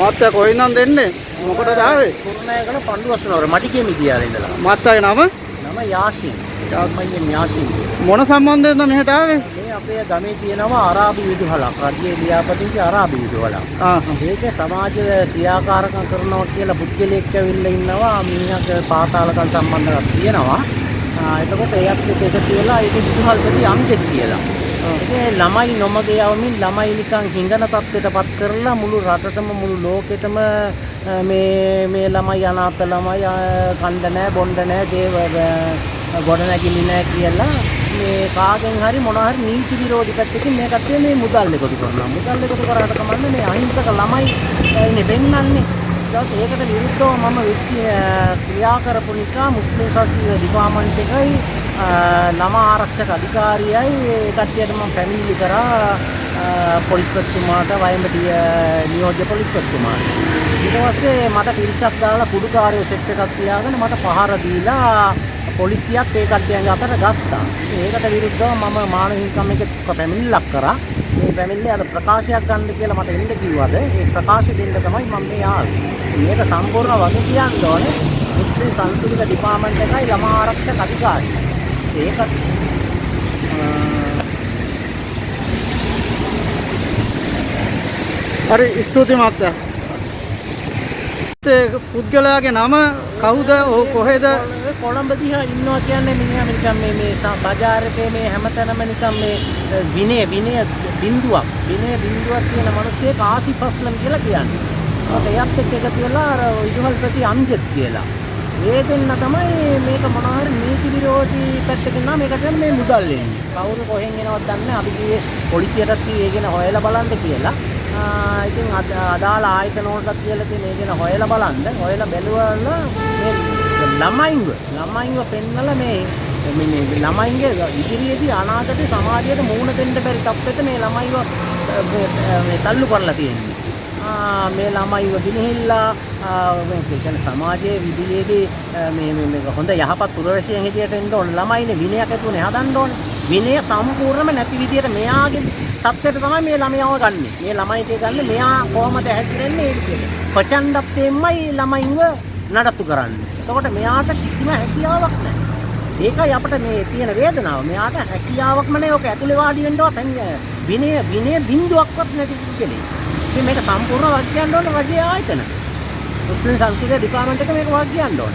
මාත්‍යා කොහෙන්ද දෙන්නේ? මොකටද ආවේ? කුරුණෑගල පණ්ඩුවස්නවර මඩිකේමි කියලා ඉඳලා. මාත්‍යාගේ නම? නම යාසින්. යාසින්. මොන සම්බන්ධයෙන්ද මෙහෙට ආවේ? මේ අපේ ගමේ තියෙනවා අරාබි විදුහලක්. රජයේ ලියාපදිංචි අරාබි විදුහලක්. ඒකේ සමාජ ක්‍රියාකාරකම් කරනවා කියලා පුද්ගලයෙක් ඇවිල්ලා ඉන්නවා. මිනිහක පාතාලකම් සම්බන්ධයක් තියෙනවා. එතකොට ඒත් එක කියලා ඒක විදුහල්පති අම්ජෙක් කියලා. ඒ ළමයි නොමග යවමින් ළමයි නිකන් හිඟන තත්ත්වයටපත් කරලා මුළු රටටම මුළු ලෝකෙටම මේ ළමයි අනාථ ළමයි කණ්ඩ නැහැ බොණ්ඩ නැහැ දේව ගොඩ නැගිලි නැහැ කියලා මේ කාගෙන් හරි මොනවා හරි නීති විරෝධී පැත්තකින් මේ කට්ටිය මේ මුදල් එකතු කරනවා. මුදල් එකතු කරාට කමන්නේ මේ අහිංසක ළමයි ඉන්නේ පෙන්නන්නේ. ඊට ඒකට විරුද්ධව මම ක්‍රියා කරපු නිසා මුස්ලිම් සංස්කෘතික ඩිපාර්ට්මන්ට් එකයි ළමා ආරක්ෂක අධිකාරියයි ඒ කට්ටියට මම පැමිණිලි කරා පොලිස්පතිතුමාට වයඹටි නියෝජ්‍ය පොලිස්පතිතුමාට. ඊට පස්සේ මට පිරිසක් දාලා කුඩුකාරයෝ සෙට් එකක් තියාගෙන මට පහර දීලා පොලිසියත් ඒ කට්ටියන් අතර ගත්තා. ඒකට විරුද්ධව මම මානව හිමිකම් එකේ පැමිණිල්ලක් කරා. මේ පැමිණිල්ලේ අර ප්‍රකාශයක් ගන්න කියලා මට එන්න කිව්වද ඒ ප්‍රකාශය දෙන්න තමයි මම මේ ආවේ. මේක සම්පූර්ණ වගේ කියන්න ඕනේ මුස්ලිම් සංස්කෘතික ඩිපාර්ට්මන්ට් එකයි ළමා ආරක්ෂක අධිකාරිය. ඒකත් හරි ස්තුතියි මාත්‍යා. ඒ පුද්ගලයාගේ නම කවුද? ඔහු කොහෙද? කොළඹ දිහා ඉන්නවා කියන්නේ මිනිහා නිකන් මේ බજારේ මේ හැමතැනම නිකන් මේ විනය බිඳුවක් තියෙන මිනිස්සෙක් ආසිෆ් අස්ලම් කියලා කියන්නේ. ඒත් එක්ක එකතු වෙලා අර විදුහල්පති අම්ජද් කියලා. ඒ දෙන්න තමයි මේක මොනවා හරි නීති විරෝධී පැත්තකින් නම් මේකට මේ මුදල් එන්නේ. කවුරු කොහෙන් එනවද දන්නේ නැහැ. අපි කිව්වේ පොලිසියටත් ඒ ගැන හොයලා බලන්න කියලා. ඉතින් අදාළ ආයතන වලට කියලා තියෙන ඒ ගැන හොයලා බලන්න. හොයලා බැලුවම මේ ළමයින්ව පෙන්නලා මේ ළමයින්ගේ ඉදිරියේදී අනාගතේ සමාජයට මුහුණ දෙන්න බැරි තත්ත්වෙට මේ ළමයිව මේ තල්ලු කරලා තියෙනවා. මේ ළමයිව ගිනිහිල්ලා මේ කියන්නේ සමාජයේ විදියේදී මේ හොඳ යහපත් පුරවැසියන් හිටියට එන්න ඕන ළමයිනේ විනයක් ඇතුනේ හදන්න ඕනේ. විනය සම්පූර්ණයෙන්ම නැති විදියට මෙයාගේ තත්ත්වයට තමයි මේ ළමයාව ගන්නෙ. මේ ළමයිට ගන්න මෙයා කොහොමද හැසිරෙන්නේ ඒ විදියට. ප්‍රචණ්ඩත්වයෙන්මයි ළමයින්ව නඩත්තු කරන්නේ. එතකොට මෙයාට කිසිම හැකියාවක් නැහැ. ඒකයි අපිට මේ තියෙන වේදනාව. මෙයාට හැකියාවක්ම නැහැ. ඔක ඇතුලේ වාඩි වෙන්නවත් විනය බිඳුවක්වත් නැති කෙනෙක්. ඉතින් මේක සම්පූර්ණ වාක්‍යයන් ඕන රජයේ ආයතන. මුස්ලිම් සංස්කෘතික ඩිපාර්ට්මන්ට් එක මේක වාක්‍යයන් ඕන.